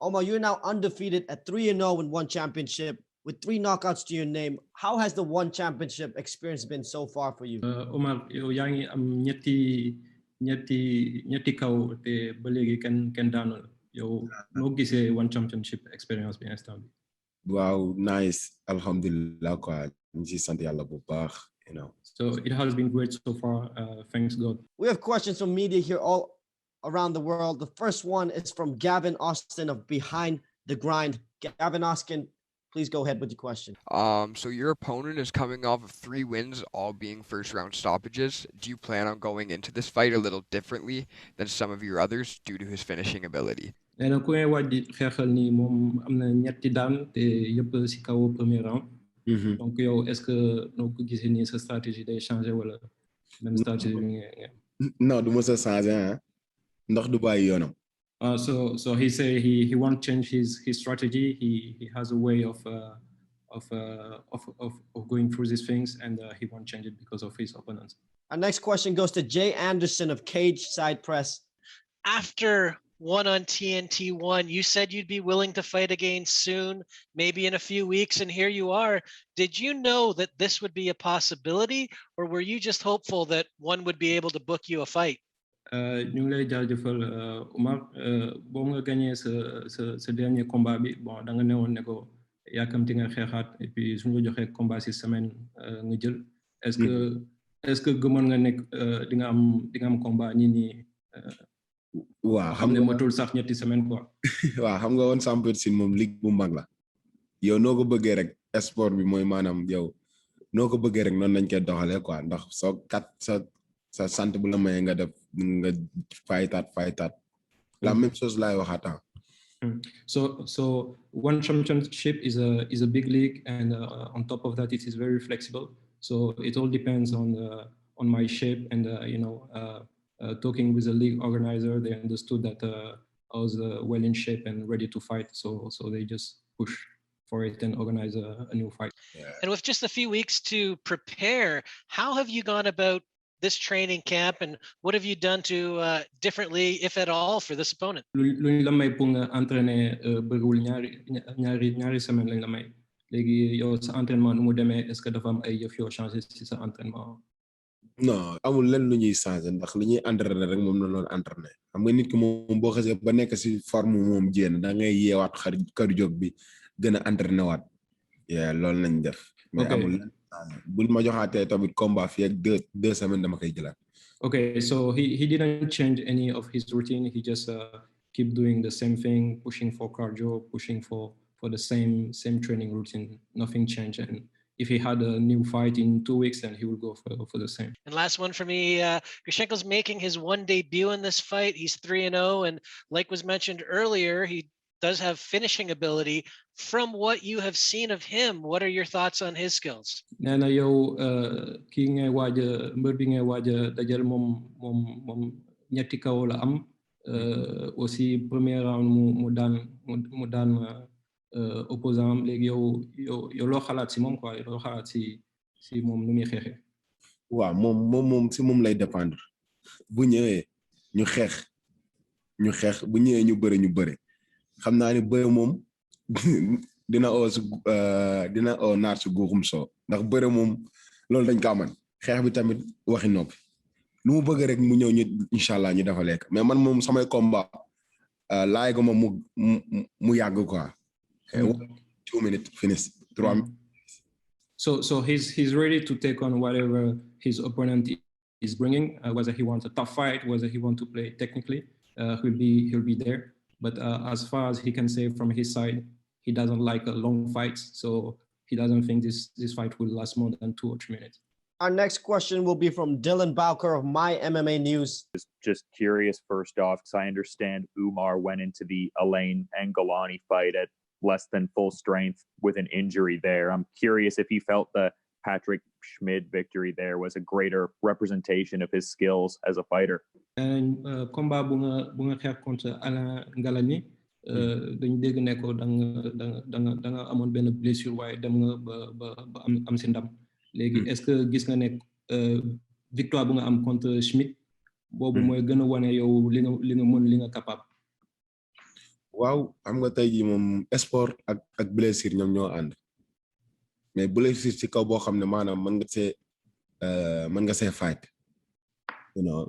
Oumar, you're now undefeated at 3-0 in one championship with 3 knockouts to your name. How has the one championship experience been so far for you? Oumar, yow yaa ngi am ñetti kaw te ba léegi kenn daanu la yow noo gisee one championship experience bi instant bi. Wow, nice. Alhamdulillah quoi. Ñu ci sant Yàlla bu baax, you know. So it has been great so far. Thanks God. We have questions from media here all around the world. The first one is from Gavin Austin of Behind the Grind. Gavin Austin, please go ahead with your question. So your opponent is coming off of 3 wins, all being first round stoppages. Do you plan on going into this fight a little differently than some of your others due to his finishing ability? nee na ku ngay waaj di xeexal nii moom am na ñetti daan te yëpp si kaw premier round. Donc yow est-ce que noo ko gisee nii sa stratégie day changer wala même stratégie bi nga. Non, du mos a changer hein. Ndax du bàyyi yoonam. So he say he won't change his strategy. He has a way of going through these things, and he won't change it because of his opponents. Our next question goes to Jay Anderson of Cage Side Press. After one on TNT 1, you said you'd be willing to fight again soon, maybe in a few weeks, and here you are. Did you know that this would be a possibility, or were you just hopeful that one would be able to book you a fight? ñu ngi lay jaajëfal Oumar boo nga gagné sa dernier combat bi bon da nga newoon ne ko yaakamti nga xeexaat et puis suñu la joxee combat 6 semaines nga jël est-ce que gëmoon nga nekk di nga am combat nii waaw xam ne matul sax ñetti semaine quoi. waaw xam nga woon Sampursin moom ligue bu mag la yow noo ko bëggee rek sport bi mooy maanaam yow noo ko bëggee rek noonu lañ koy doxalee quoi ndax sa sant bu la maye nga def nga fightaat la même chose laay waxaat. So one championship is a big league, and on top of that, it is very flexible. So it all depends on my shape, and talking with the league organizer, they understood that I was well in shape and ready to fight. So they just push for it and organize a new fight. Yeah. And with just a few weeks to prepare, how have you gone about this training camp, and what have you done to differently, if at all, for this opponent? Luñ la may pour nga entraîner bëggul ñaari semaine lañ la may léegi yow sa entraînement nu mu demee est-ce que dafa am ay yëf yoo changé ci sa entraînement? Non, amul lenn lu ñuy changé ndax li ñuy entraîner rek moom la doon entraîner xam nga nit ki moom boo xasee ba nekk ci forme moom jéem da ngay yeewaat cardio bi gën a entraîner waat loolu lañ def. mais amul buñ ma joxaatee tamit combat fi ak deux semaines dama koy jëlaat. Okay, so he didn't change any of his routine. He just keep doing the same thing, pushing for cardio, pushing for the same training routine. Nothing changed. And if he had a new fight in 2 weeks, then he will go for the same. And last one for me, Grishenko's making his one debut in this fight. He's 3-0, and like was mentioned earlier, he does have finishing ability. From what you have seen of him, what are your thoughts on his skills? Nee na yow kii ngay waaj a mbër bi ngay waaj a dajal moom ñetti kaw la am aussi premier round mu daan opposant am léegi yow loo xalaat si moom quoi loo xalaat si moom nu muy xeexee. waaw moom si moom lay dépendre bu ñëwee ñu xeex bu ñëwee ñu bëre xam naa ni bëre moom dina oo naar si guuxum soo ndax bëre moom loolu dañ ko aman xeex bi tamit waxi noppi lu mu bëgg rek mu ñëw ñu inshallah ñu dafa lekk mais man moom samay combat laay ko ma mu yàgg quoi 2 minutes finish 3 minutes. So he's ready to take on whatever his opponent is bringing, whether he wants a tough fight, whether he wants to play technically, he'll be there. But as far as he can say from his side, he doesn't like long fights, so he doesn't think this fight will last more than 2 or 3 minutes. Our next question will be from Dylan Bowker of My MMA News. Just curious, first off, because I understand Oumar went into the Elaine Angelani fight at less than full strength with an injury there. I'm curious if he felt the Patrick Schmid victory there was a greater representation of his skills as a fighter. And combat bu nga xeex contre Alain Ngalani dañ dégg ne ko da nga amoon benn blessure waaye dem nga ba am si ndam léegi est-ce que gis nga ne victoire bu nga am contre Schmid boobu mooy gën a wane yow li nga mën li nga capable. waaw xam nga tey jii moom sport ak blessure ñoom ñoo ànd mais blessure ci kaw boo xam ne maanaam mën nga see fight you know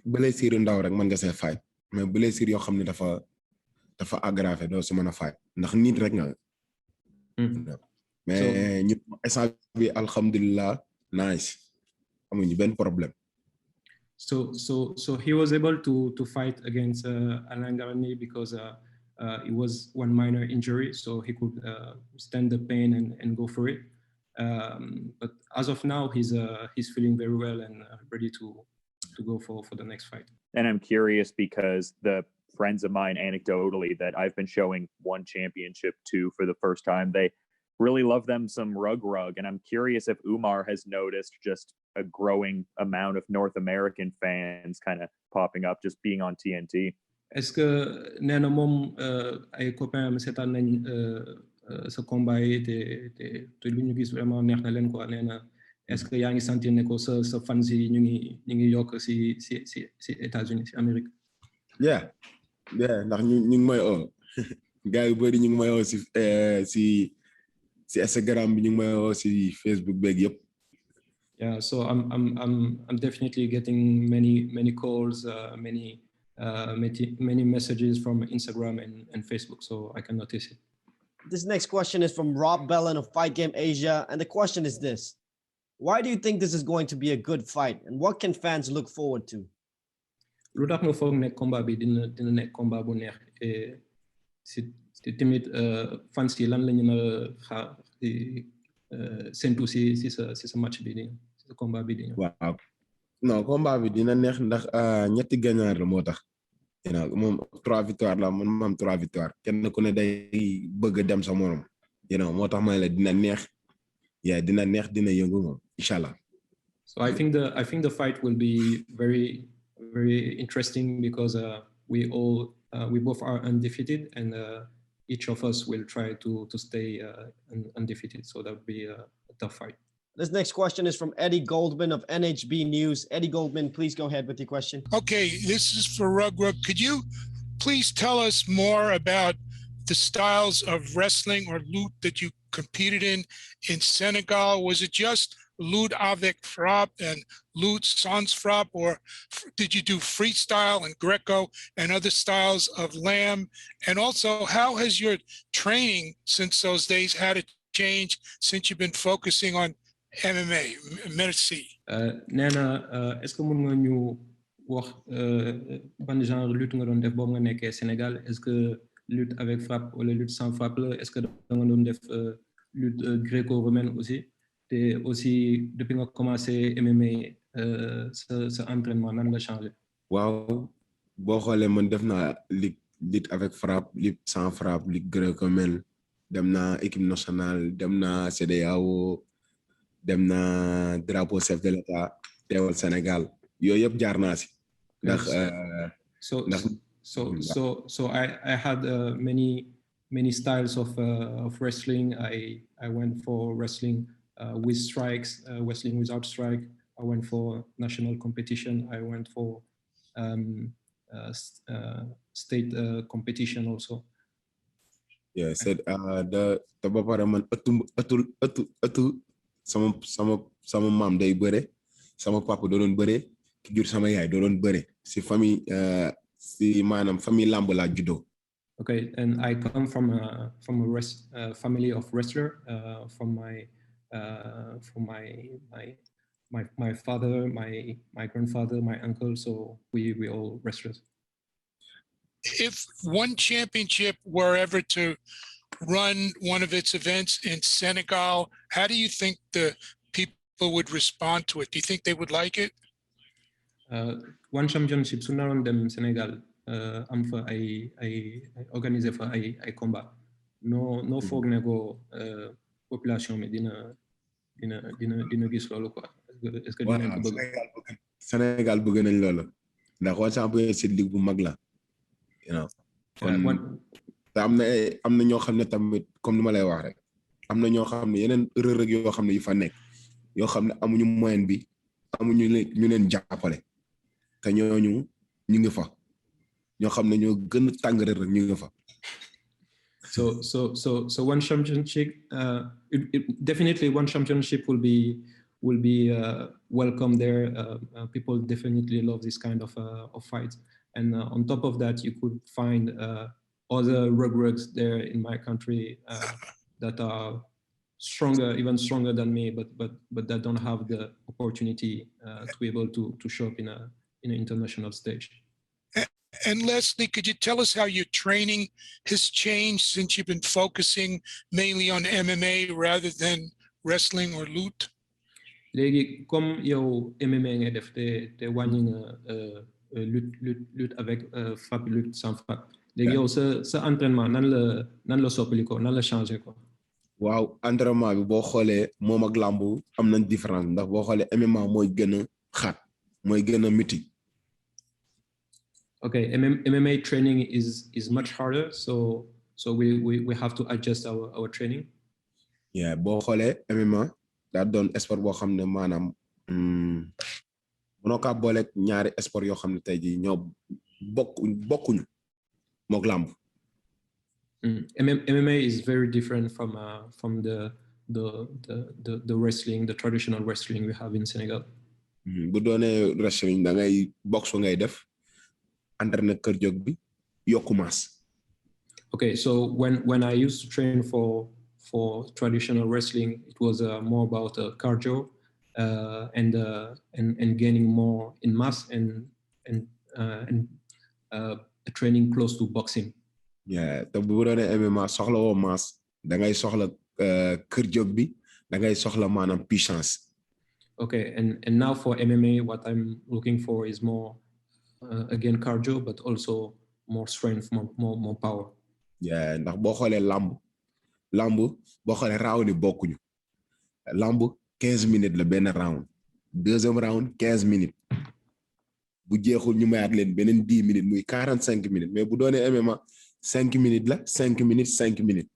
blessure yu ndaw rek mën nga see fight mais blessure yoo xam ne dafa aggravé doo si mën a fight ndax nit rek nga mais ñu instant bi alhamdulilah nice amuñu benn problème. So he was able to fight against Alain Garnier because it was one minor injury, so he could stand the pain and go for it. But as of now, he's feeling very well and ready to go for the next fight. And I'm curious because the friends of mine, anecdotally, that I've been showing one championship to for the first time, they really love them some Reug Reug. And I'm curious if Oumar has noticed just a growing amount of North American fans kind of popping up just being on TNT. Est-ce que nee na moom ay copains am seetaan nañ sa combat yi te lu ñu gis vraiment neex na leen quoi nee na est-ce que yaa ngi sentir ne ko sa fans yi ñu ngi yokk si États-Unis si Amérique. yeah ndax ñu ngi may oo gars yu bëri ñu ngi may oo si Instagram bi ñu ngi may oo si Facebook beeg yëpp. Yeah, so I'm definitely getting many calls, many messages from Instagram and Facebook, so I can notice it. This next question is from Rob Bellin of Fight Game Asia, and the question is this: why do you think this is going to be a good fight, and what can fans look forward to? Lu tax nga foog ne combat bi dina nekk combat bu neex et si tamit fans yi lan la ñu na xaar sentu si sa match bi nii si combat bi nii. waaw non combat bi dina neex ndax ñetti gagnant la moo tax. moom 3 victoires la man ma am 3 victoires kenn ku ne day bëgg dem sa morom moo tax ma la dina neex dina yëngu moom inshallah. So I think the fight will be very very interesting because we both are undefeated and each of us will try to stay undefeated, so that would be a tough fight. This next question is from Eddie Goldman of NHB News. Eddie Goldman, please go ahead with your question. Okay, this is for Reug Reug. Could you please tell us more about the styles of wrestling or lutte that you competed in Senegal? Was it just lutte avec frappe and lutte sans frappe, or did you do freestyle and Greco and other styles of lamb? And also, how has your training since those days had to change since you've been focusing on MMA? Merci. Nena, est-ce que mën nga ñu wax ban genre lutte nga doon def boobu nga nekkee Sénégal? Est-ce que lutte avec frappe wala lutte sans frappe la? Est-ce que da nga doon def lutte gréco-romaine aussi? Et aussi depuis nga commencé MMA sa entraînement nan nga changé? waaw boo xoolee man def naa lutte avec frappe, lutte sans frappe, lutte gréco-romaine, dem naa équipe nationale, dem naa CEDEAO, dem naa drapeau chef de l'État teewal Sénégal yooyu yëpp jaar naa si. ndax so I had many styles of wrestling. I went for wrestling with strikes, wrestling without strike. I went for national competition. I went for state competition also. Yeah, said the ba pare man ëttu sama maam day bëre, sama papa doon bëre, ki jur sama yaay doon bëre si famille si maanaam famille lamb la judo. Okay, and I come from a family of wrestler. From my father, my grandfather, my uncle. So we all wrestlers. If one championship were ever to run one of its events in Senegal, how do you think the people would respond to it? Do you think they would like it? One championship su naroon dem Sénégal am fa ay organiser fa ay combat no foog ne ko population bi dina gis loolu quoi. Est-ce que dinañ ko bëgg? Sénégal bëgg nañ loolu ndax waa championship ligue bu mag la. te am na ñoo xam ne tamit comme ni ma lay wax rek am na ñoo xam ne yeneen rëg yoo xam ne yu fa nekk yoo xam ne amuñu moyen bi amuñu ñu leen jàppale te ñooñu ñu ngi fa ñoo xam ne ñoo gën a tàng Reug Reug ñu ngi fa. So one championship, definitely one championship will be welcome there. People definitely love this kind of fight, and on top of that, you could find other Reug Reugs there in my country that are stronger, even stronger than me, but that don't have the opportunity to be able to show up in an international stage. And Leslie, could you tell us how your training has changed since you've been focusing mainly on MMA rather than wrestling or lutte? Léegi comme yow MMA ngay def te wàññi nga lutte avec frappe lutte sans frappe. Léegi yow sa entraînement nan la soppali ko nan la changé ko. Waaw entraînement bi boo xoolee moom ak lambu am nañ différence ndax boo xoolee MMA mooy gën a xaat mooy gën a mythique. Okay, MMA training is much harder, so we have to adjust our training. Yeah, boo xoolee MMA daa doon sport boo xam ne maanaam mënoo kaa booleeg ñaari sport yoo xam ne tey jii ñoo bokkuñu mook lamb. MMA is very different from the wrestling, the traditional wrestling we have in Senegal. Bu doonee wrestling da ngay boxe ngay def. Entraîner kër jóg bi yokku maas. Okay, so when I used to train for traditional wrestling, it was more about cardio and gaining more in mass and training close to boxing. Yeah, te bu doonee MMA soxla woo maas da ngay soxla kër jóg bi da ngay soxla maanaam puissance. Okay, and now for MMA, what I'm looking for is more. Again cardio, but also more strength, more power. Yeah, ndax boo xoolee lamb boo xoolee round yi bokkuñu. Lamb 15 minutes la benn round. Deuxième round 15 minutes. Bu jeexul ñu mayaat leen beneen 10 minutes muy 45 minutes mais bu doonee MMA 5 minutes la 5 minutes 5 minutes.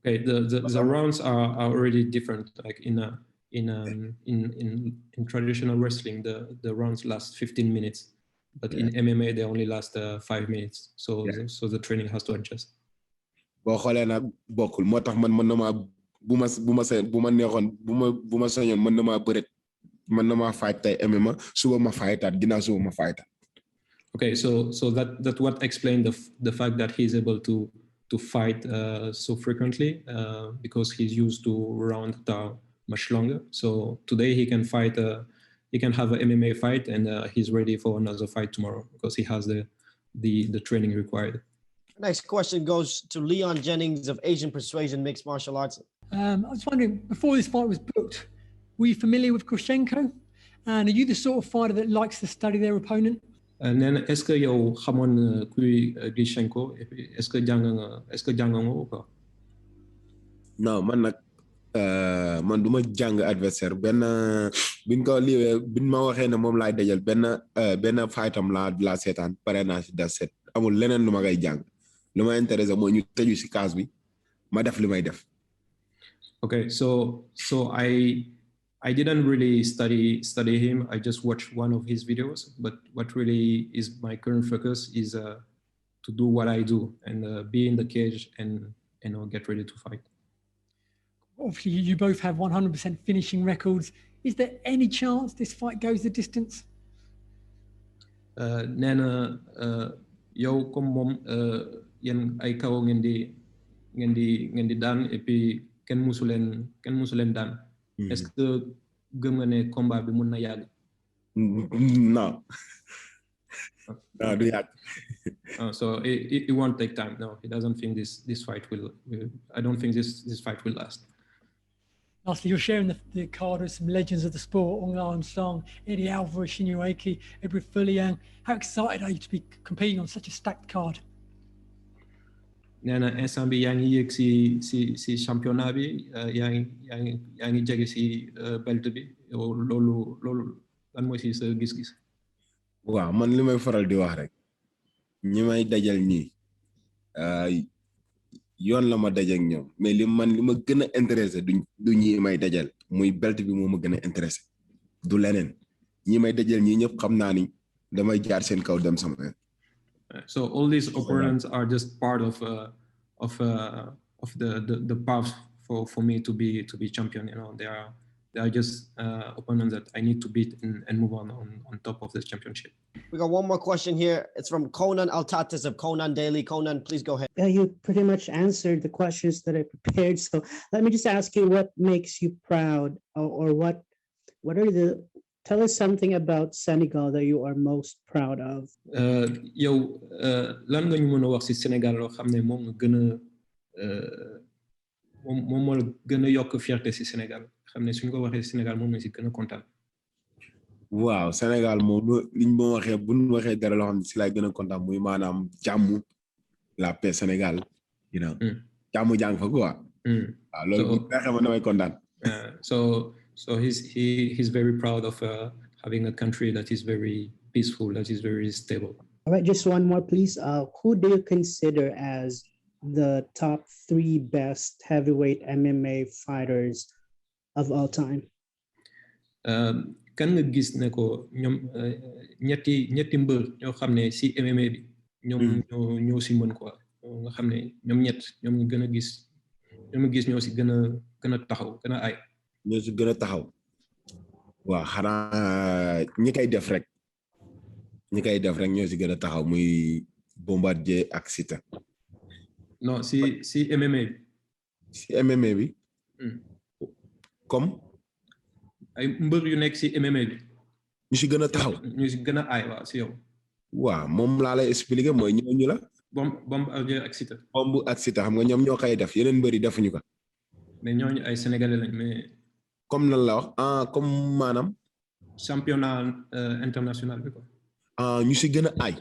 Okay, the rounds are already different. Like in traditional wrestling, the rounds last 15 minutes, but in MMA they only last 5 minutes. So the training has to adjust. Boo xoolee nag bokkul moo tax man mën na maa bu ma neexoon bu ma sañoon mën na maa bëreet mën na maa fight tey MMA suba ma fightaat ginnaaw suba ma fightaat. Okay, so that what explained the fact that he's able to fight so frequently because he's used to rounds that are much longer. So today he can fight. He can have an MMA fight, and he's ready for another fight tomorrow because he has the training required. Next question goes to Leon Jennings of Asian Persuasion Mixed Martial Arts. I was wondering, before this fight was booked, were you familiar with Grishenko? And are you the sort of fighter that likes to study their opponent? Nee na est-ce que yow xamoon kuy Grishenko est-ce que jàng nga ko? Non man nag man duma jàng adversaire benn biñ ko liwee biñ ma waxee ne moom laay dajal benn fightam la seetaan pare naa si da set amul leneen lu ma ngay jàng lu ma intéressé mooy ñu tëju si kaas bi ma def li may def. Okay, so I didn't really study him. I just watched one of his videos, but what really is my current focus is to do what I do and be in the cage and get ready to fight. Obviously, you both have 100% finishing records. Is there any chance this fight goes the distance? Nee na yow comme moom yéen ay kaw ngeen di daan et puis kenn musu leen daan. Est-ce que gëm nga ne combat bi mën na yàgg? Non. No, du yàgg. So it won't take time. No, he doesn't think this fight will. I don't think this fight will last. Lastly, you're sharing the card with some legends of the sport: Oumar Kane, Eddie Alvarez, Shinyueki, Edward Fulliang. How excited are you to be competing on such a stacked card? Nee na instant bi yaa ngi yëg si championnat bi yaa ngi jege si belt bi loolu lan mooy si sa gis-gis. Waaw man li may faral di wax rek ñi may dajal nii yoon la ma dajak ñoom mais li ma gën a intéressé du ñi may dajal muy belt bi moo ma gën a intéressé du leneen ñi may dajal ñii ñëpp xam naa ni damay jaar seen kaw dem sama yoon. So all these opponents are just part of the path for me to be champion. You know, they are just opponents that I need to beat and move on top of this championship. We got one more question here. It's from Conan Altatis of Conan Daily. Conan, please go ahead. You pretty much answered the questions that I prepared. So let me just ask you, what makes you proud, or what are the? Tell us something about Senegal that you are most proud of. Yow lan nga ñu mën a wax ci Sénégal loo xam ne moom nga gën a moom moo la gën a yokk fierté ci Sénégal xam ne suñ ko waxee Sénégal moom la ci gën a kontaan. waaw Sénégal moom liñ ma waxee bu ñu waxee dara loo xam ne ci laay gën a kontaan muy maanaam jàmm la paix Sénégal you know jàmm jàng fa quoi waaw loolu bu fekkee ma damay kontaan. So he's very proud of having a country that is very peaceful, that is very stable. All right, just one more, please. Who do you consider as the top 3 best heavyweight MMA fighters of all time? Kan nga gis ne ko ñoom ñetti mbër ñoo xam ne si MMA bi ñoo si mën quoi nga xam ne ñoom nga gën a gis ñoo si gën a taxaw gën a ay. ñoo si gën a taxaw waaw xanaa ñi koy def rek ñoo si gën a taxaw muy Bombardier ak Siteu. non si MMA bi. si MMA bi. comme. ay mbër yu nekk si MMA bi. ñu si gën a taxaw. ñu si gën a aay waaw si yow. waaw moom laa lay expliquer mooy ñooñu la. Bombardier ak Siteu. Bomb ak Siteu xam nga ñoom ñoo koy def yeneen mbër yi defuñu ko. mais ñooñu ay sénégalais lañ mais. comme nan la wax comme maanaam. championnat international bi quoi. ñu si gën a aay.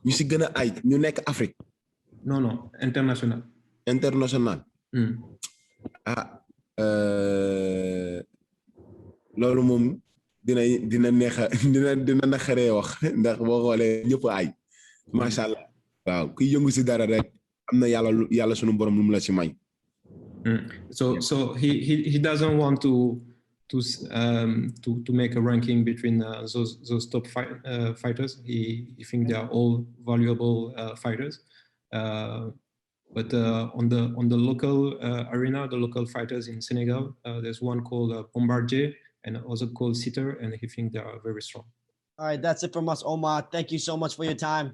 ñu si gën a aay ñu nekk Afrique. non international. international. loolu moom dina neex dina naxaree wax ndax boo xoolee ñëpp aay macha allah waaw kuy yëngu si dara rek am na yàlla sunu borom lu mu la si may. So he doesn't want to make a ranking between those top fighters. He think they are all valuable fighters. But on the local arena, the local fighters in Senegal, there's one called Bombardier and also called Siteu, and he think they are very strong. All right, that's it from us, Oumar. Thank you so much for your time.